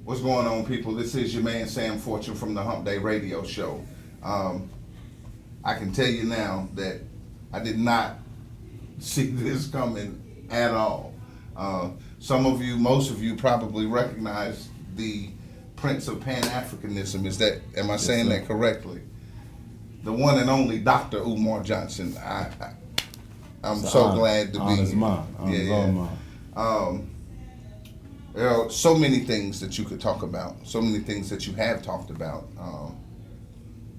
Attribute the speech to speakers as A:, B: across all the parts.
A: What's going on, people? This is your man Sam Fortune from the HumpDayRadio show. I can tell you now that I did not see this coming at all. Some of you, most of you, probably recognize the Prince of Pan-Africanism. Am I saying that correctly? The one and only Dr. Umar Johnson. I'm so glad to be here. There are so many things that you could talk about, so many things that you have talked about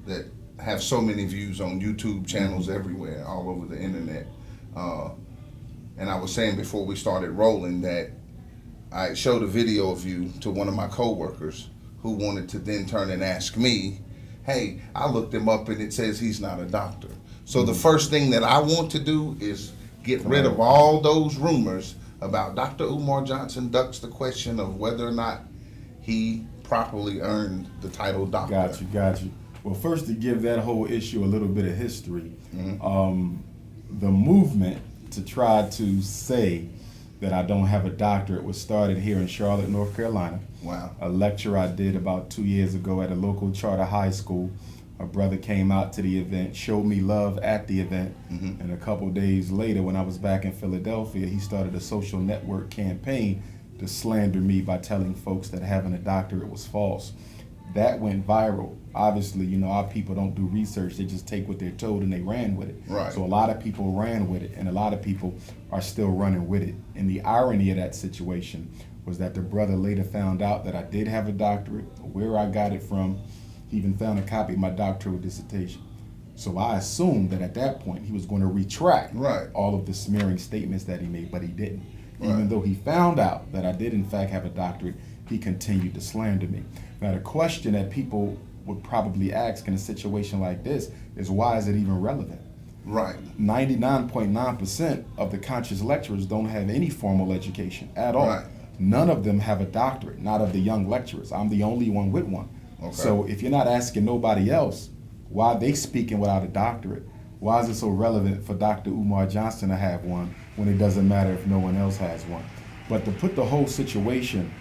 A: that have so many views on YouTube channels everywhere, all over the internet. And I was saying before we started rolling that I showed a video of you to one of my coworkers who wanted to then turn and ask me, hey, I looked him up and it says he's not a doctor. So the first thing that I want to do is get rid of all those rumors about Dr. Umar Johnson ducks the question of whether or not he properly earned the title doctor.
B: Got you. Well, first, to give that whole issue a little bit of history, the movement to try to say that I don't have a doctorate was started here in Charlotte, North Carolina.
A: Wow.
B: A lecture I did about 2 years ago at a local charter high school. A brother came out to the event, showed me love at the event, and a couple days later when I was back in Philadelphia, he started a social network campaign to slander me by telling folks that having a doctorate was false. That went viral. Obviously, our people don't do research. They just take what they're told and they ran with it.
A: Right.
B: So a lot of people ran with it, and a lot of people are still running with it. And the irony of that situation was that the brother later found out that I did have a doctorate, where I got it from. He even found a copy of my doctoral dissertation. So I assumed that at that point he was going to retract all of the smearing statements that he made, but he didn't. Even though he found out that I did in fact have a doctorate, he continued to slander me. Now the question that people would probably ask in a situation like this is, why is it even relevant?
A: Right.
B: 99.9% of the conscious lecturers don't have any formal education at all.
A: Right.
B: None of them have a doctorate, not of the young lecturers. I'm the only one with one.
A: Okay.
B: So if you're not asking nobody else, why are they speaking without a doctorate? Why is it so relevant for Dr. Umar Johnson to have one when it doesn't matter if no one else has one? But to put the whole situation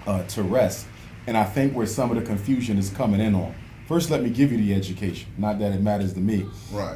B: to rest, and I think where some of the confusion is coming in on. First, let me give you the education. Not that it matters to me,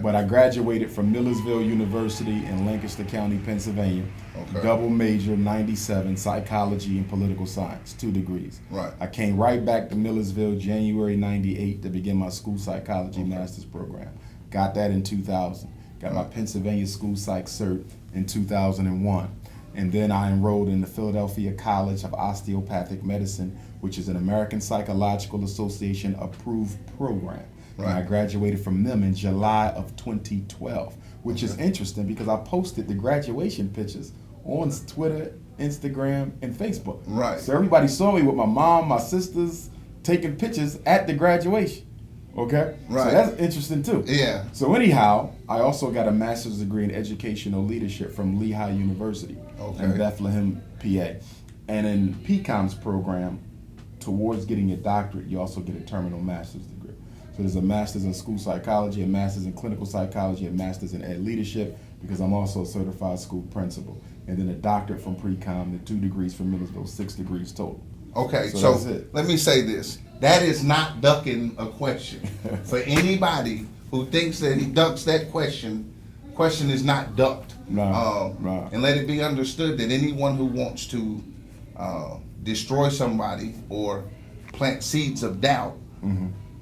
B: but I graduated from Millersville University in Lancaster County, Pennsylvania.
A: Okay.
B: Double major, 97, psychology and political science, 2 degrees.
A: Right.
B: I came right back to Millersville January 98 to begin my school psychology master's program. Got that in 2000. Got my Pennsylvania school psych cert in 2001. And then I enrolled in the Philadelphia College of Osteopathic Medicine, which is an American Psychological Association approved program. And I graduated from them in July of 2012, which is interesting because I posted the graduation pictures on Twitter, Instagram, and Facebook.
A: Right.
B: So everybody saw me with my mom, my sisters, taking pictures at the graduation. Okay?
A: Right.
B: So that's interesting too.
A: Yeah.
B: So anyhow, I also got a master's degree in educational leadership from Lehigh University in Bethlehem, PA. And in PCOM's program, towards getting your doctorate, you also get a terminal master's degree. So there's a master's in school psychology, a master's in clinical psychology, a master's in ed leadership, because I'm also a certified school principal. And then a doctorate from PCOM, the 2 degrees from Millersville, 6 degrees total.
A: Okay, so let me say this. That is not ducking a question. For anybody who thinks that he ducks that question is not ducked. And let it be understood that anyone who wants to destroy somebody or plant seeds of doubt,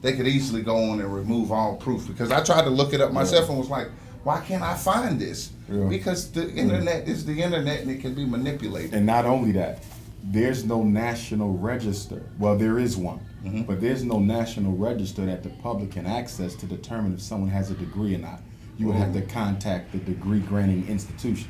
A: they could easily go on and remove all proof. Because I tried to look it up myself and was like, why can't I find this? Because the internet is the internet and it can be manipulated.
B: And not only that, there's no national register. Well, there is one, but there's no national register that the public can access to determine if someone has a degree or not. You would have to contact the degree granting institution,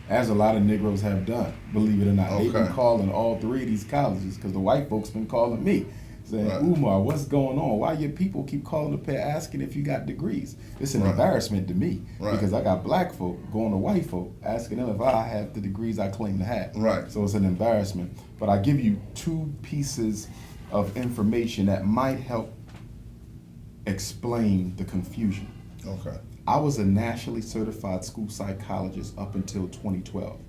B: as a lot of Negroes have done, believe it or not. They've been calling all 3 of these colleges because the white folks been calling me, saying, Umar, what's going on? Why your people keep calling up here asking if you got degrees? It's an embarrassment to me because I got black folk going to white folk asking them if I have the degrees I claim to have. So it's an embarrassment. But I give you 2 pieces of information that might help explain the confusion. I was a nationally certified school psychologist up until 2012.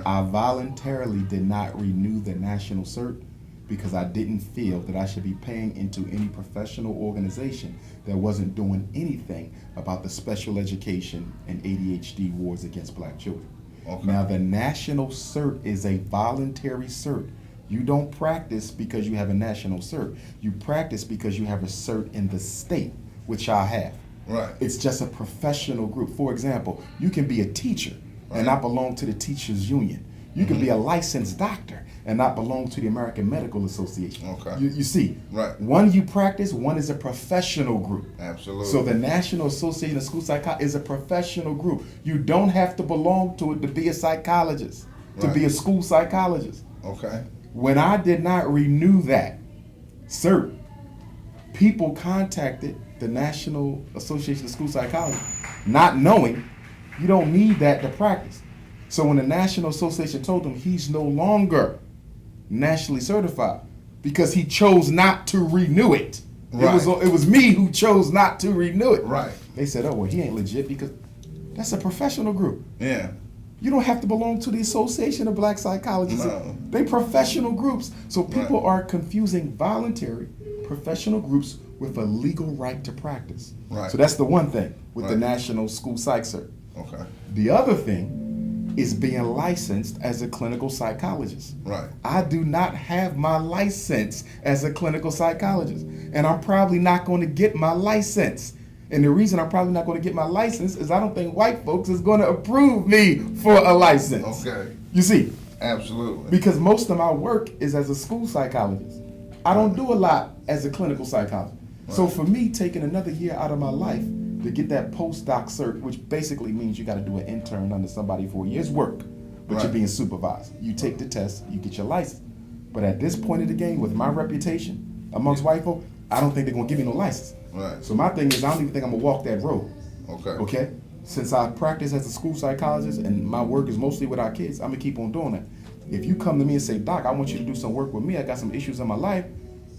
B: I voluntarily did not renew the national cert because I didn't feel that I should be paying into any professional organization that wasn't doing anything about the special education and ADHD wars against black children.
A: Okay.
B: Now, the national cert is a voluntary cert. You don't practice because you have a national cert. You practice because you have a cert in the state, which I have.
A: Right.
B: It's just a professional group. For example, you can be a teacher and not belong to the teachers union. You can be a licensed doctor and not belong to the American Medical Association.
A: Okay.
B: You see,
A: Right.
B: one you practice, one is a professional group.
A: Absolutely.
B: So the National Association of School Psychologists is a professional group. You don't have to belong to it to be a psychologist, to be a school psychologist.
A: Okay.
B: When I did not renew that cert, people contacted the National Association of School Psychologists, not knowing you don't need that to practice. So when the National Association told him he's no longer nationally certified because he chose not to renew it.
A: Right.
B: It was me who chose not to renew it.
A: Right.
B: They said, oh, well, he ain't legit because that's a professional group.
A: Yeah.
B: You don't have to belong to the Association of Black Psychologists.
A: No.
B: They professional groups. So people are confusing voluntary professional groups with a legal right to practice.
A: Right.
B: So that's the one thing with the
A: Right.
B: National School Psych Cert.
A: Okay.
B: The other thing is being licensed as a clinical psychologist.
A: Right.
B: I do not have my license as a clinical psychologist, and I'm probably not going to get my license. And the reason I'm probably not going to get my license is I don't think white folks is going to approve me for a license.
A: Okay.
B: You see,
A: Absolutely.
B: because most of my work is as a school psychologist. I don't do a lot as a clinical psychologist. So
A: Right.
B: for me, taking another year out of my life to get that postdoc cert, which basically means you got to do an intern under somebody for a year's work, but
A: Right.
B: you're being supervised. You take the test, you get your license. But at this point of the game, with my reputation amongst white folk, I don't think they're going to give me no license.
A: Right.
B: So my thing is, I don't even think I'm going to walk that road.
A: Okay.
B: Okay? Since I practice as a school psychologist and my work is mostly with our kids, I'm going to keep on doing that. If you come to me and say, Doc, I want you to do some work with me, I got some issues in my life,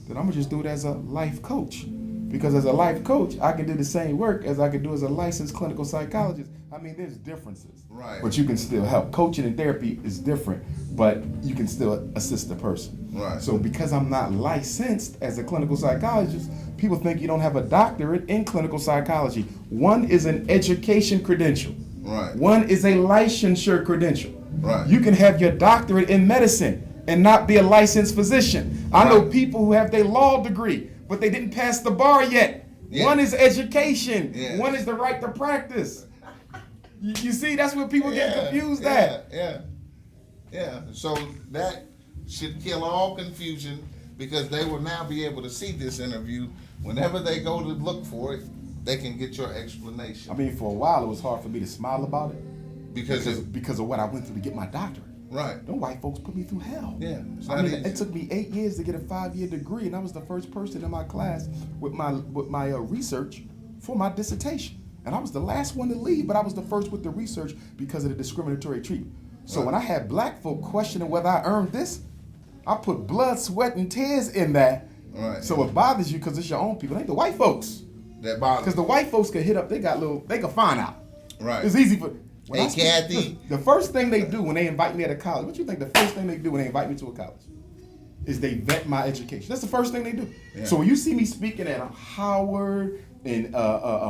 B: then I'm going to just do it as a life coach. Because as a life coach, I can do the same work as I could do as a licensed clinical psychologist. I mean, there's differences.
A: Right.
B: But you can still help. Coaching and therapy is different, but you can still assist the person.
A: Right.
B: So because I'm not licensed as a clinical psychologist, people think you don't have a doctorate in clinical psychology. One is an education credential.
A: Right.
B: One is a licensure credential.
A: Right.
B: You can have your doctorate in medicine and not be a licensed physician. I know
A: Right.
B: people who have their law degree, but they didn't pass the bar yet.
A: Yeah.
B: One is education.
A: Yeah.
B: One is the right to practice. You see, that's where people get confused at.
A: Yeah. So that should kill all confusion because they will now be able to see this interview. Whenever they go to look for it, they can get your explanation.
B: I mean, for a while, it was hard for me to smile about it
A: because
B: because of what I went through to get my doctorate.
A: right.
B: Them white folks put me through hell.
A: Yeah, it's
B: I
A: not
B: mean,
A: easy.
B: it took me 8 years to get a 5-year degree, and I was the first person in my class with my research for my dissertation. And I was the last one to leave, but I was the first with the research because of the discriminatory treatment. So when I had black folk questioning whether I earned this, I put blood, sweat, and tears in that.
A: Right.
B: So it bothers you because it's your own people. It ain't the white folks.
A: That bothers.
B: Because the white folks can hit up, they can find out.
A: Right.
B: It's easy for. when
A: Hey,
B: I speak-
A: Kathy.
B: listen, the first thing they do when they invite me at a college, what you think the first thing they do when they invite me to a college? Is they vet my education. That's the first thing they do.
A: Yeah.
B: So when you see me speaking at Howard and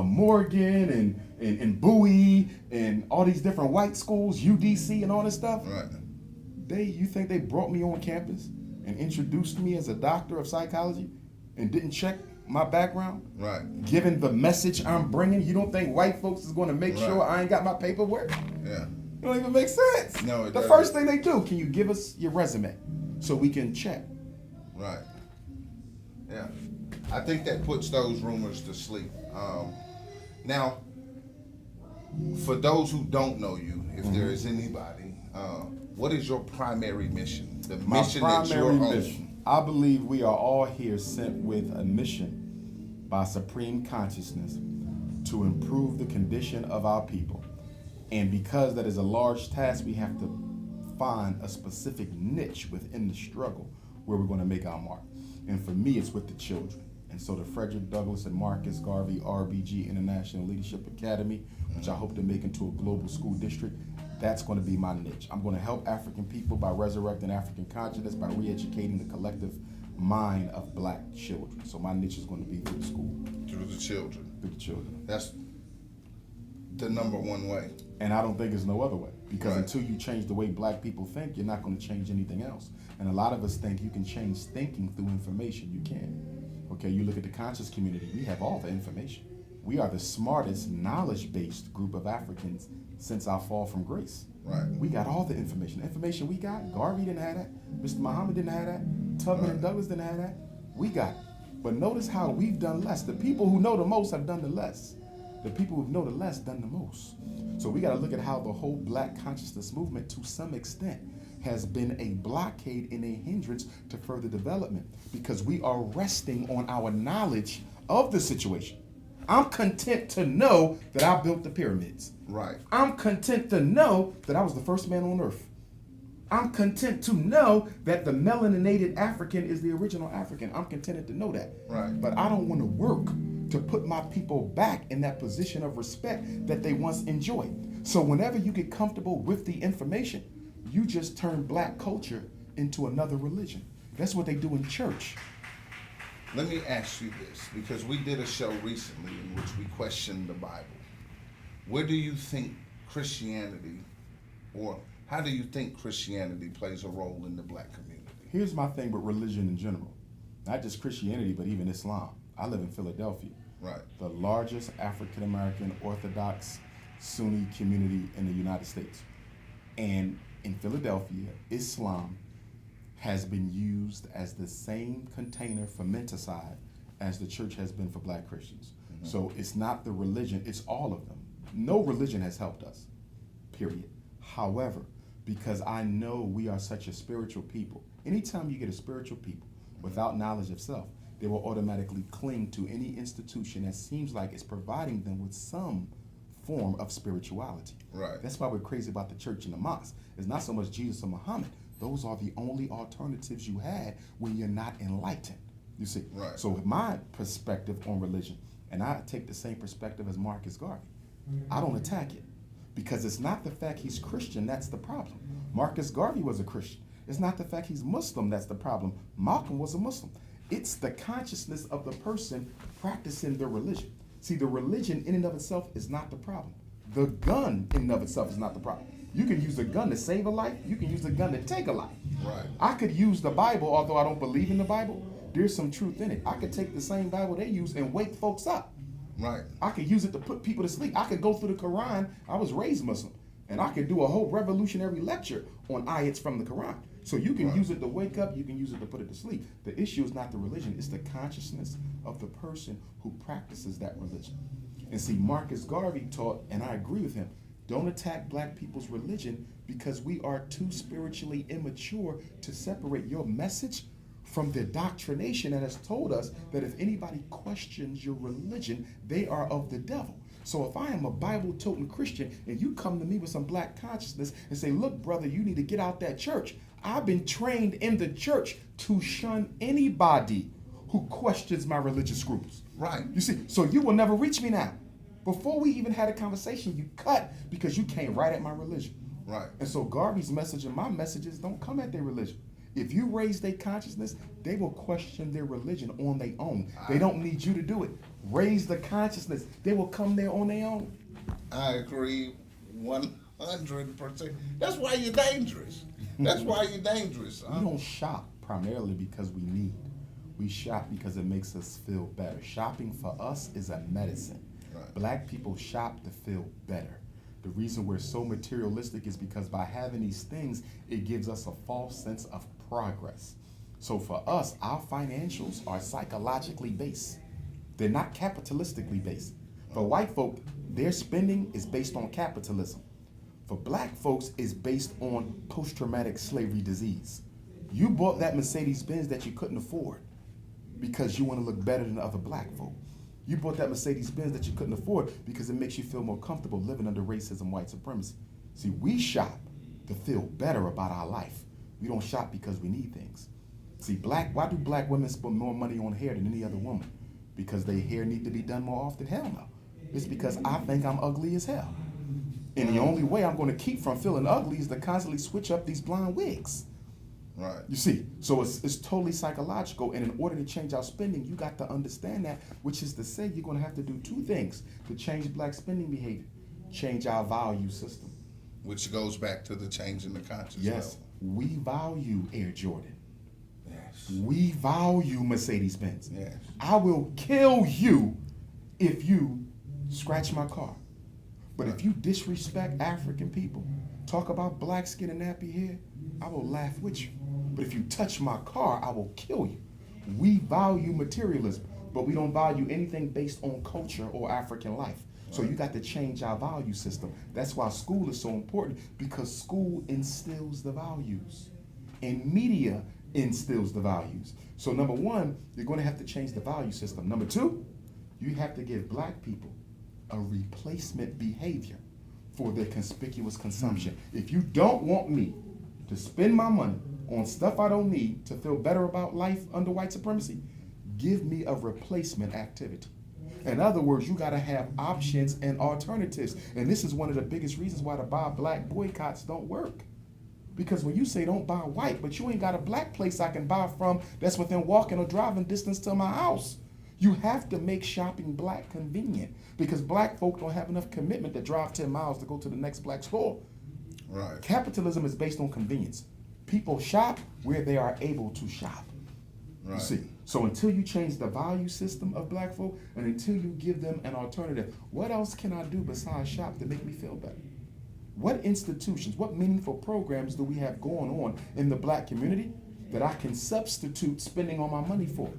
B: Morgan and Bowie and all these different white schools, UDC and all this stuff,
A: Right.
B: you think they brought me on campus and introduced me as a doctor of psychology and didn't check my background?
A: Right.
B: Given the message I'm bringing, you don't think white folks is going to make sure
A: Right.
B: I ain't got my paperwork?
A: Yeah.
B: It don't even make sense.
A: No, it
B: The
A: doesn't.
B: first thing they do, can you give us your resume so we can check?
A: Right. Yeah. I think that puts those rumors to sleep. Now, for those who don't know you, if there is anybody, what is your primary mission? The
B: My
A: mission that you're
B: primary
A: on.
B: mission. I believe we are all here sent with a mission by supreme consciousness to improve the condition of our people. And because that is a large task, we have to find a specific niche within the struggle where we're going to make our mark. And for me, it's with the children. And so the Frederick Douglass and Marcus Garvey RBG International Leadership Academy, which I hope to make into a global school district, That's going to be my niche. I'm going to help African people by resurrecting African consciousness, by re-educating the collective mind of black children. So my niche is going to be through the school.
A: Through the children.
B: Through the children.
A: That's the number one way.
B: And I don't think there's no other way. Because
A: Right.
B: until you change the way black people think, you're not going to change anything else. And a lot of us think you can change thinking through information. You can't. Okay, you look at the conscious community, we have all the information. We are the smartest, knowledge-based group of Africans since our fall from grace.
A: Right.
B: We got all the information. The information we got, Garvey didn't have that. Mr. Muhammad didn't have that. Tubman and Douglas didn't have that. We got it. But notice how we've done less. The people who know the most have done the less. The people who know the less done the most. So we got to look at how the whole black consciousness movement, to some extent, has been a blockade and a hindrance to further development, because we are resting on our knowledge of the situation. I'm content to know that I built the pyramids.
A: Right.
B: I'm content to know that I was the first man on earth. I'm content to know that the melaninated African is the original African. I'm contented to know that.
A: Right.
B: But I don't want to work to put my people back in that position of respect that they once enjoyed. So whenever you get comfortable with the information, you just turn black culture into another religion. That's what they do in church.
A: Let me ask you this, because we did a show recently in which we questioned the Bible. Where do you think Christianity, or how do you think Christianity plays a role in the black community?
B: Here's my thing with religion in general. Not just Christianity, but even Islam. I live in Philadelphia.
A: Right.
B: The largest African American Orthodox Sunni community in the United States. And in Philadelphia, Islam has been used as the same container for menticide as the church has been for black Christians. Mm-hmm. So it's not the religion, it's all of them. No religion has helped us, period. However, because I know we are such a spiritual people, anytime you get a spiritual people without knowledge of self, they will automatically cling to any institution that seems like it's providing them with some form of spirituality.
A: Right.
B: That's why we're crazy about the church and the mosque. It's not so much Jesus or Muhammad. Those are the only alternatives you had when you're not enlightened. You see?
A: Right.
B: So my perspective on religion, and I take the same perspective as Marcus Garvey, I don't attack it. Because it's not the fact he's Christian that's the problem. Marcus Garvey was a Christian. It's not the fact he's Muslim that's the problem. Malcolm was a Muslim. It's the consciousness of the person practicing their religion. See, the religion in and of itself is not the problem. The gun in and of itself is not the problem. You can use a gun to save a life. You can use a gun to take a life.
A: Right.
B: I could use the Bible, although I don't believe in the Bible. There's some truth in it. I could take the same Bible they use and wake folks up.
A: Right.
B: I could use it to put people to sleep. I could go through the Quran. I was raised Muslim. And I could do a whole revolutionary lecture on ayats from the Quran. So you can use it to wake up, you can use it to put it to sleep. The issue is not the religion, it's the consciousness of the person who practices that religion. And see, Marcus Garvey taught, and I agree with him, don't attack black people's religion because we are too spiritually immature to separate your message from the doctrination that has told us that if anybody questions your religion, they are of the devil. So if I am a Bible-toting Christian and you come to me with some black consciousness and say, look, brother, you need to get out that church. I've been trained in the church to shun anybody who questions my religious scruples.
A: Right.
B: You see, so you will never reach me now. Before we even had a conversation, you cut because you came right at my religion.
A: Right.
B: And so Garvey's message and my messages don't come at their religion. If you raise their consciousness, they will question their religion on their own. They don't need you to do it. Raise the consciousness. They will come there on their own.
A: I agree 100%. That's why you're dangerous. That's why you're dangerous.
B: We don't shop primarily because we need. We shop because it makes us feel better. Shopping for us is a medicine.
A: Right.
B: Black people shop to feel better. The reason we're so materialistic is because by having these things, it gives us a false sense of progress. So for us, our financials are psychologically based. They're not capitalistically based. For white folk, their spending is based on capitalism. For black folks, it's based on post-traumatic slavery disease. You bought that Mercedes-Benz that you couldn't afford because you want to look better than other black folk. You bought that Mercedes-Benz that you couldn't afford because it makes you feel more comfortable living under racism, white supremacy. See, we shop to feel better about our life. We don't shop because we need things. See, why do black women spend more money on hair than any other woman? Because their hair need to be done more often? Hell no. It's because I think I'm ugly as hell. And the only way I'm going to keep from feeling ugly is to constantly switch up these blonde wigs.
A: Right.
B: You see, so it's totally psychological, and in order to change our spending, you got to understand that, which is to say you're going to have to do two things to change black spending behavior. Change our value system.
A: Which goes back to the change in the conscious
B: Yes,
A: level.
B: we value Air Jordan.
A: Yes.
B: We value Mercedes-Benz.
A: Yes.
B: I will kill you if you scratch my car. But if you disrespect African people, talk about black skin and nappy hair, I will laugh with you. But if you touch my car, I will kill you. We value materialism, but we don't value anything based on culture or African life. So you got to change our value system. That's why school is so important, because school instills the values. And media instills the values. So number one, you're going to have to change the value system. Number two, you have to give black people a replacement behavior for their conspicuous consumption. If you don't want me to spend my money on stuff I don't need to feel better about life under white supremacy, give me a replacement activity. In other words, you got to have options and alternatives. And this is one of the biggest reasons why the buy black boycotts don't work. Because when you say don't buy white, but you ain't got a black place I can buy from that's within walking or driving distance to my house. You have to make shopping black convenient, because black folk don't have enough commitment to drive 10 miles to go to the next black store.
A: Right.
B: Capitalism is based on convenience. People shop where they are able to shop.
A: Right.
B: You see, so until you change the value system of black folk and until you give them an alternative, what else can I do besides shop to make me feel better? What institutions, what meaningful programs do we have going on in the black community that I can substitute spending all my money for?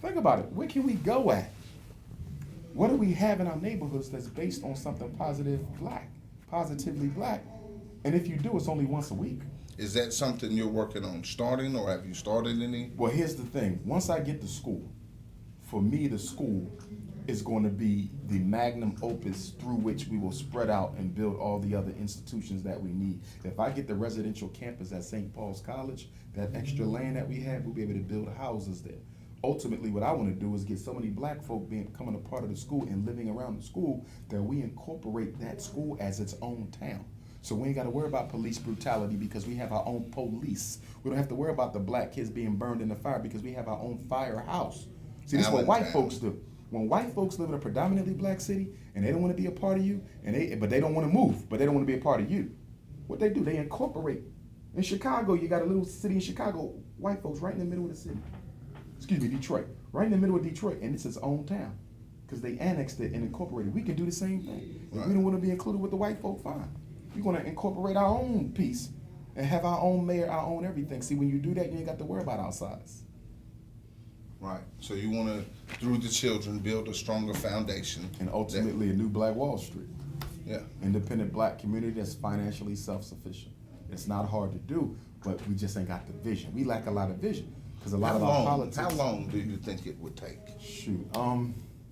B: Think about it. Where can we go at? What do we have in our neighborhoods that's based on something positively black? And if you do, it's only once a week.
A: Is that something you're working on starting, or have you started any?
B: Well, here's the thing. Once I get to school, for me, the school is going to be the magnum opus through which we will spread out and build all the other institutions that we need. If I get the residential campus at St. Paul's College, that extra land that we have, we'll be able to build houses there. Ultimately, what I want to do is get so many black folk becoming a part of the school and living around the school that we incorporate that school as its own town. So we ain't got to worry about police brutality because we have our own police. We don't have to worry about the black kids being burned in the fire because we have our own firehouse. See, this is what white folks do. When white folks live in a predominantly black city and they don't want to be a part of you, but they don't want to move, but they don't want to be a part of you, what they do, they incorporate. In Chicago, you got a little city in Chicago, white folks right in the middle of the city. Excuse me, Detroit. Right in the middle of Detroit, and it's its own town because they annexed it and incorporated. We can do the same thing. If we don't want to be included with the white folk, fine. We're going to incorporate our own piece and have our own mayor, our own everything. See, when you do that, you ain't got to worry about outsides.
A: Right. So you want to, through the children, build a stronger foundation.
B: And ultimately, a new Black Wall Street.
A: Yeah.
B: Independent black community that's financially self-sufficient. It's not hard to do, but we just ain't got the vision. We lack a lot of vision because a lot of our politics.
A: How long do you think it would take?
B: Shoot.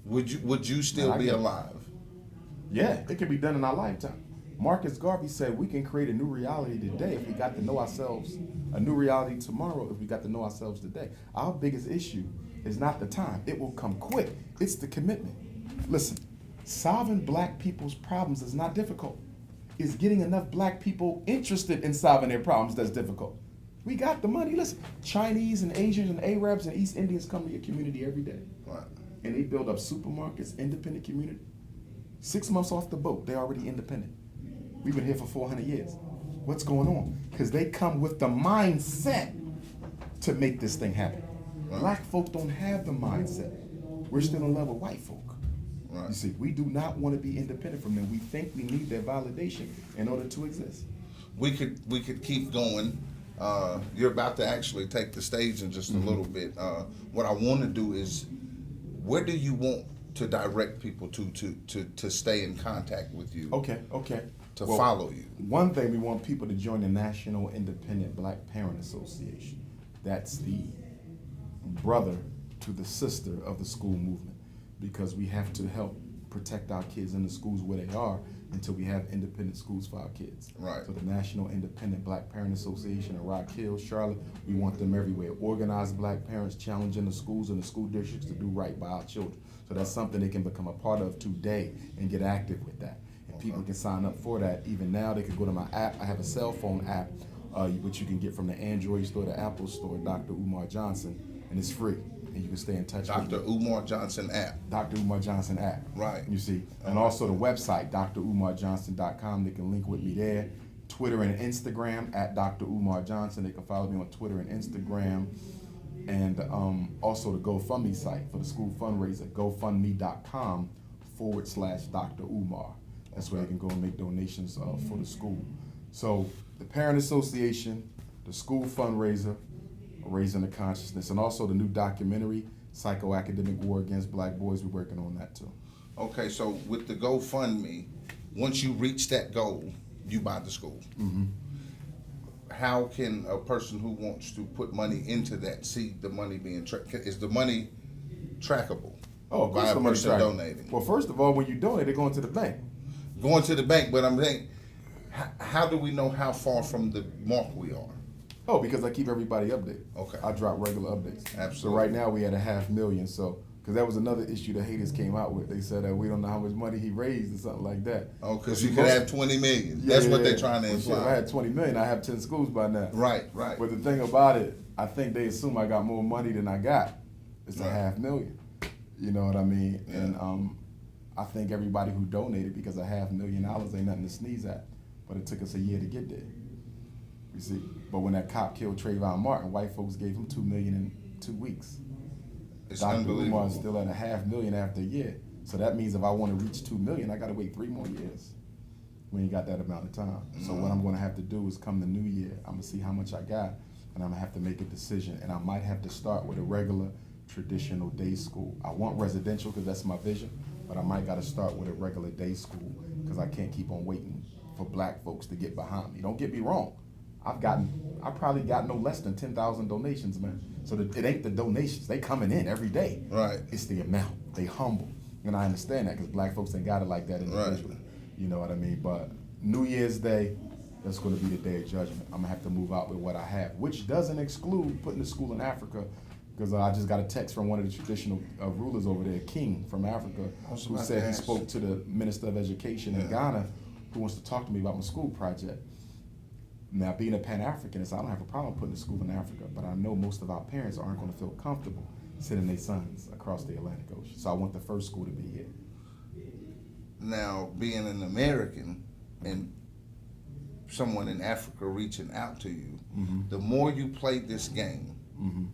A: Would you still be alive?
B: Yeah, it can be done in our lifetime. Marcus Garvey said we can create a new reality today if we got to know ourselves, a new reality tomorrow if we got to know ourselves today. Our biggest issue is not the time. It will come quick. It's the commitment. Listen, solving black people's problems is not difficult. It's getting enough black people interested in solving their problems that's difficult. We got the money. Listen, Chinese and Asians and Arabs and East Indians come to your community every day.
A: Right.
B: And they build up supermarkets, independent community. 6 months off the boat, they're already independent. We've been here for 400 years. What's going on? Because they come with the mindset to make this thing happen. Right. Black folk don't have the mindset. We're still in love with white folk. Right. You see, we do not want to be independent from them. We think we need their validation in order to exist.
A: We could keep going. You're about to actually take the stage in just a little bit. What I want to do is, where do you want to direct people to stay in contact with you?
B: Okay.
A: To follow you.
B: One thing, we want people to join the National Independent Black Parent Association. That's the brother to the sister of the school movement, because we have to help protect our kids in the schools where they are until we have independent schools for our kids.
A: Right.
B: So the National Independent Black Parent Association in Rock Hill, Charlotte, we want them everywhere. Organized black parents challenging the schools and the school districts to do right by our children. So that's something they can become a part of today and get active with that. And people can sign up for that. Even now, they can go to my app. I have a cell phone app, which you can get from the Android store, the Apple store, Dr. Umar Johnson, and it's free. And you can stay in touch with me.
A: Dr. Umar Johnson app.
B: Dr. Umar Johnson app.
A: Right.
B: You see. And also the website, drumarjohnson.com. They can link with me there. Twitter and Instagram at Dr. Umar Johnson. They can follow me on Twitter and Instagram. And also the GoFundMe site for the school fundraiser, gofundme.com/Dr. Umar. That's where you can go and make donations for the school. So the Parent Association, the school fundraiser, Raising the Consciousness, and also the new documentary, Psychoacademic War Against Black Boys, we're working on that too.
A: Okay, so with the GoFundMe, once you reach that goal, you buy the school.
B: Mm-hmm.
A: How can a person who wants to put money into that see the money being is the money trackable?
B: Oh, of course,
A: by a
B: the money's
A: person
B: trackable.
A: donating.
B: Well, first of all, when you donate, they're going to the bank.
A: Going to the bank, but I'm saying, how do we know how far from the mark we are?
B: Oh, because I keep everybody updated.
A: Okay.
B: I drop regular updates.
A: Absolutely.
B: So right now we had 500,000. So because that was another issue the haters came out with. They said that we don't know how much money he raised or something like that.
A: Oh, because you could have 20 million. That's what they're trying to imply.
B: If I had 20 million, I have 10 schools by now.
A: Right.
B: But the thing about it, I think they assume I got more money than I got. It's
A: Right.
B: 500,000. You know what I mean?
A: Yeah.
B: And I think everybody who donated, because $500,000 ain't nothing to sneeze at. But it took us a year to get there. You see? But when that cop killed Trayvon Martin, white folks gave him $2 million in 2 weeks.
A: It's
B: Dr.
A: unbelievable.
B: Umar is still at $500,000 after a year. So that means if I want to reach 2 million, I got to wait 3 more years. We ain't got that amount of time. So what I'm going to have to do is come the new year, I'm going to see how much I got, and I'm going to have to make a decision. And I might have to start with a regular traditional day school. I want residential because that's my vision, but I might got to start with a regular day school because I can't keep on waiting for black folks to get behind me. Don't get me wrong. I probably got no less than 10,000 donations, man. So it ain't the donations. They coming in every day.
A: Right.
B: It's the amount. They humble. And I understand that because black folks ain't got it like that individually.
A: Right.
B: You know what I mean? But New Year's Day, that's going to be the day of judgment. I'm going to have to move out with what I have, which doesn't exclude putting a school in Africa, because I just got a text from one of the traditional rulers over there, King from Africa, who said he spoke to the Minister of Education in Ghana, who wants to talk to me about my school project. Now, being a Pan-Africanist, I don't have a problem putting a school in Africa, but I know most of our parents aren't going to feel comfortable sending their sons across the Atlantic Ocean. So I want the first school to be here.
A: Now, being an American and someone in Africa reaching out to you, the more you play this game,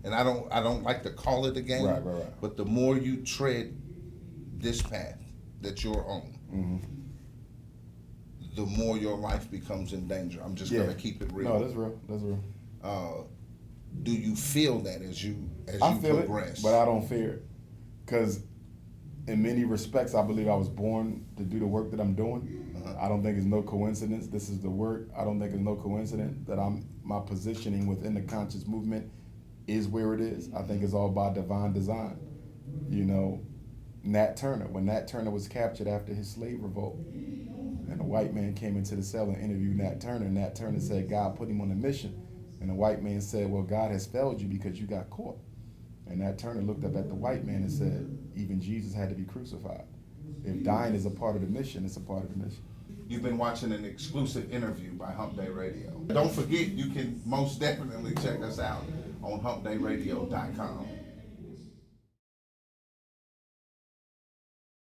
A: and I don't like to call it a game,
B: Right.
A: but the more you tread this path that you're on, the more your life becomes in danger. I'm just gonna keep it real.
B: No, that's real. That's real.
A: Do you feel that as you
B: I feel
A: progress?
B: it, but I don't fear it, because in many respects, I believe I was born to do the work that I'm doing. I don't think it's no coincidence. This is the work. I don't think it's no coincidence that my positioning within the conscious movement is where it is. I think it's all by divine design. You know, Nat Turner, when Nat Turner was captured after his slave revolt, and a white man came into the cell and interviewed Nat Turner said God put him on a mission. And the white man said, well, God has failed you because you got caught. And Nat Turner looked up at the white man and said, even Jesus had to be crucified. If dying is a part of the mission, it's a part of the mission.
A: You've been watching an exclusive interview by HumpDayRadio. Don't forget, you can most definitely check us out on HumpDayRadio.com.